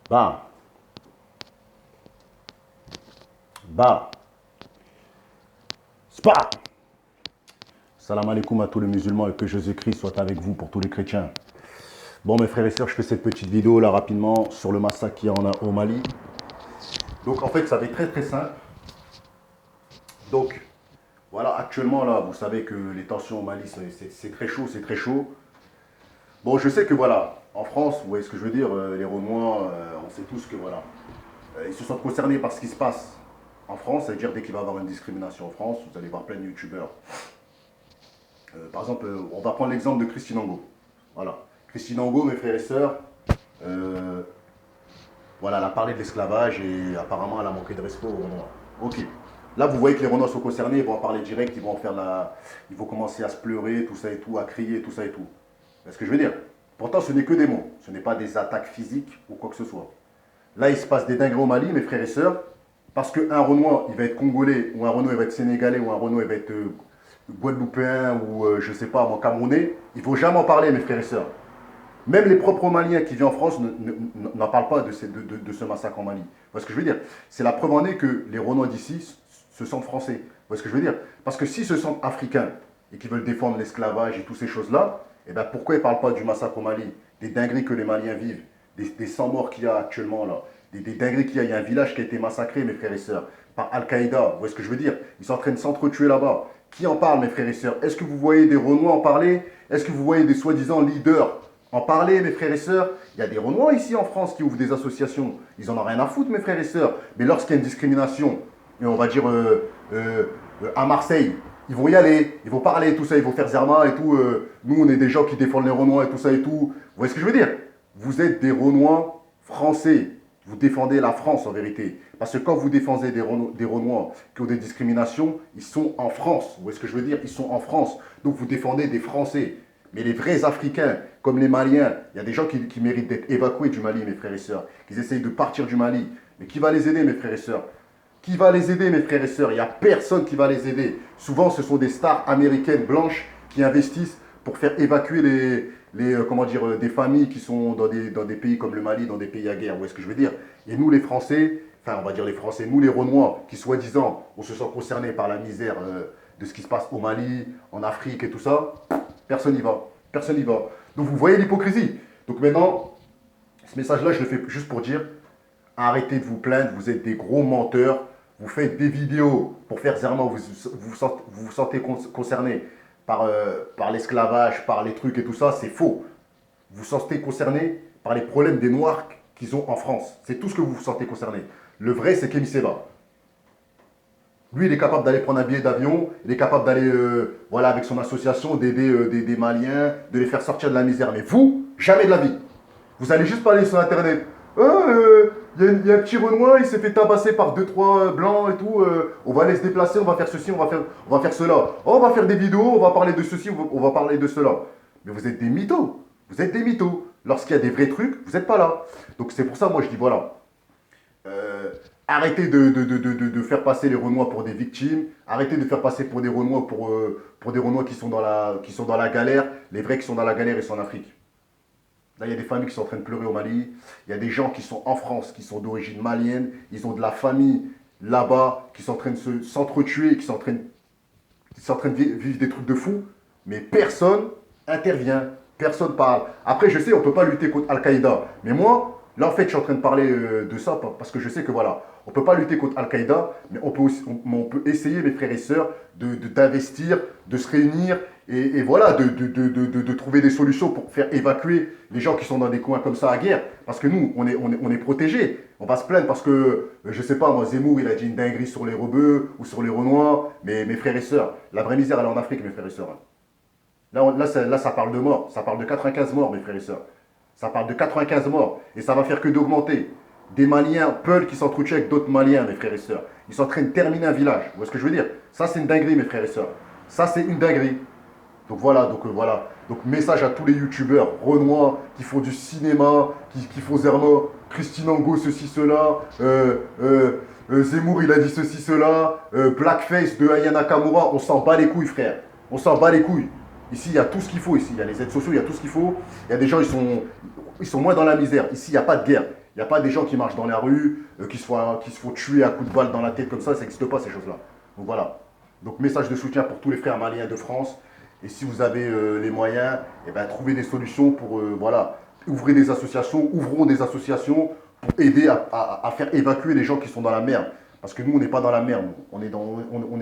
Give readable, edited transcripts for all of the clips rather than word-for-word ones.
Bah, bah, spa. Salam alaikum à tous les musulmans et que Jésus-Christ soit avec vous pour tous les chrétiens. Bon, mes frères et sœurs, je fais cette petite vidéo là rapidement sur le massacre qu'il y en a au Mali. Donc, en fait, ça va être très très simple. Donc, voilà, actuellement là, vous savez que les tensions au Mali, c'est très chaud, c'est très chaud. Bon, je sais que voilà, en France, vous voyez ce que je veux dire, les Renois, on sait tous que voilà, ils se sentent concernés par ce qui se passe en France. C'est-à-dire dès qu'il va y avoir une discrimination en France, vous allez voir plein de youtubeurs. Par exemple, on va prendre l'exemple de Christine Angot. Voilà. Christine Angot, mes frères et sœurs, euh, voilà, elle a parlé de l'esclavage et apparemment elle a manqué de respect aux Renois. Ok. Là, vous voyez que les Renois sont concernés, ils vont en parler direct, ils vont en faire la. Ils vont commencer à se pleurer, tout ça et tout, à crier, tout ça et tout. C'est ce que je veux dire. Pourtant, ce n'est que des mots. Ce n'est pas des attaques physiques ou quoi que ce soit. Là, il se passe des dingueries au Mali, mes frères et sœurs, parce qu'un Renoir, il va être congolais, ou un Renoir, il va être sénégalais, ou un Renoir, il va être guadeloupéen, ou je sais pas, moi, camerounais. Il ne faut jamais en parler, mes frères et sœurs. Même les propres Maliens qui vivent en France n'en parlent pas de ce massacre en Mali. Vous voyez ce que je veux dire? C'est la preuve en est que les Renois d'ici se sentent français. Vous voyez ce que je veux dire? Parce que s'ils se sentent africains et qu'ils veulent défendre l'esclavage et toutes ces choses-là, eh ben pourquoi ils ne parlent pas du massacre au Mali? Des dingueries que les Maliens vivent, des 100 morts qu'il y a actuellement là, des dingueries qu'il y a. Il y a un village qui a été massacré, mes frères et sœurs, par Al-Qaïda. Vous voyez ce que je veux dire? Ils sont en train de s'entretuer là-bas. Qui en parle, mes frères et sœurs? Est-ce que vous voyez des Renois en parler? Est-ce que vous voyez des soi-disant leaders en parler, mes frères et sœurs? Il y a des Renois ici en France qui ouvrent des associations. Ils en ont rien à foutre, mes frères et sœurs. Mais lorsqu'il y a une discrimination, on va dire à Marseille, ils vont y aller, ils vont parler, tout ça, ils vont faire Zerma et tout. Nous, on est des gens qui défendent les Renois et tout ça et tout. Vous voyez ce que je veux dire? Vous êtes des Renois français. Vous défendez la France en vérité. Parce que quand vous défendez des Renois qui ont des discriminations, ils sont en France. Vous voyez ce que je veux dire? Ils sont en France. Donc vous défendez des Français. Mais les vrais Africains, comme les Maliens, il y a des gens qui méritent d'être évacués du Mali, mes frères et sœurs. Qu'ils essayent de partir du Mali. Mais qui va les aider, mes frères et sœurs? Qui va les aider, mes frères et sœurs? Il n'y a personne qui va les aider. Souvent, ce sont des stars américaines blanches qui investissent pour faire évacuer comment dire, des familles qui sont dans des pays comme le Mali, dans des pays à guerre. Vous voyez ce que je veux dire? Et nous, les Français, enfin, on va dire les Français, nous, les Renois, qui soi-disant, on se sent concernés par la misère de ce qui se passe au Mali, en Afrique et tout ça, personne n'y va. Personne n'y va. Donc, vous voyez l'hypocrisie. Donc, maintenant, ce message-là, je le fais juste pour dire, arrêtez de vous plaindre, vous êtes des gros menteurs. Vous faites des vidéos pour faire zèrement, vous sentez concerné par l'esclavage, par les trucs et tout ça, c'est faux. Vous vous sentez concerné par les problèmes des Noirs qu'ils ont en France. C'est tout ce que vous vous sentez concerné. Le vrai, c'est Kémy Séba. Lui, il est capable d'aller prendre un billet d'avion, il est capable d'aller, voilà, avec son association, d'aider des Maliens, de les faire sortir de la misère. Mais vous, jamais de la vie. Vous allez juste parler sur Internet. Il y a un petit Renoir, il s'est fait tabasser par deux, trois blancs et tout. On va aller se déplacer, on va faire ceci, on va faire cela. Oh, on va faire des vidéos, on va parler de ceci, on va parler de cela. Mais vous êtes des mythos. Vous êtes des mythos. Lorsqu'il y a des vrais trucs, vous n'êtes pas là. Donc c'est pour ça, moi je dis voilà. Arrêtez de faire passer les Renois pour des victimes. Arrêtez de faire passer pour des Renois pour des Renois qui sont dans la galère. Les vrais qui sont dans la galère, ils sont en Afrique. Là, il y a des familles qui sont en train de pleurer au Mali. Il y a des gens qui sont en France, qui sont d'origine malienne. Ils ont de la famille là-bas, qui sont en train de s'entretuer, qui sont en train de vivre des trucs de fou. Mais personne intervient, personne parle. Après, je sais, on ne peut pas lutter contre Al-Qaïda. Mais moi, là, en fait, je suis en train de parler de ça parce que je sais que voilà, on ne peut pas lutter contre Al-Qaïda, mais on peut essayer, mes frères et sœurs, d'investir, de se réunir et voilà, de trouver des solutions pour faire évacuer les gens qui sont dans des coins comme ça à guerre. Parce que nous, on est protégés. On va se plaindre parce que, je sais pas, moi, Zemmour, il a dit une dinguerie sur les rebeux ou sur les Renois. Mais mes frères et sœurs, la vraie misère, elle est en Afrique, mes frères et sœurs. Là, ça parle de mort. Ça parle de 95 morts, mes frères et sœurs. Ça parle de 95 morts. Et ça va faire que d'augmenter. Des Maliens, Peul qui s'entretuent avec d'autres Maliens, mes frères et sœurs. Ils sont en train de terminer un village. Vous voyez ce que je veux dire? Ça, c'est une dinguerie, mes frères et sœurs. Ça, c'est une dinguerie. Donc voilà, voilà. Donc message à tous les youtubeurs renois qui font du cinéma, qui font Zerma, Christine Angot, ceci, cela, Zemmour, il a dit ceci, cela, Blackface de Aya Nakamura, on s'en bat les couilles, frère. On s'en bat les couilles. Ici, il y a tout ce qu'il faut. Ici, il y a les aides sociaux, il y a tout ce qu'il faut. Il y a des gens, ils sont moins dans la misère. Ici, il n'y a pas de guerre. Il n'y a pas des gens qui marchent dans la rue, qui se font tuer à coups de balle dans la tête comme ça n'existe pas ces choses-là. Donc voilà. Donc message de soutien pour tous les frères maliens de France. Et si vous avez les moyens, eh ben, trouvez des solutions pour, voilà, ouvrez des associations, ouvrons des associations pour aider à faire évacuer les gens qui sont dans la merde. Parce que nous, on n'est pas dans la merde. On est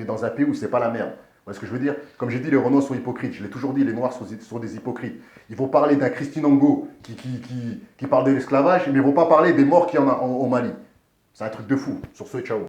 dans un pays où c'est pas la merde. Vous voyez ce que je veux dire? Comme j'ai dit, les Renois sont hypocrites. Je l'ai toujours dit, les Noirs sont des hypocrites. Ils vont parler d'un Christine Angot qui parle de l'esclavage, mais ils ne vont pas parler des morts qu'il y en a au Mali. C'est un truc de fou. Sur ce, ciao.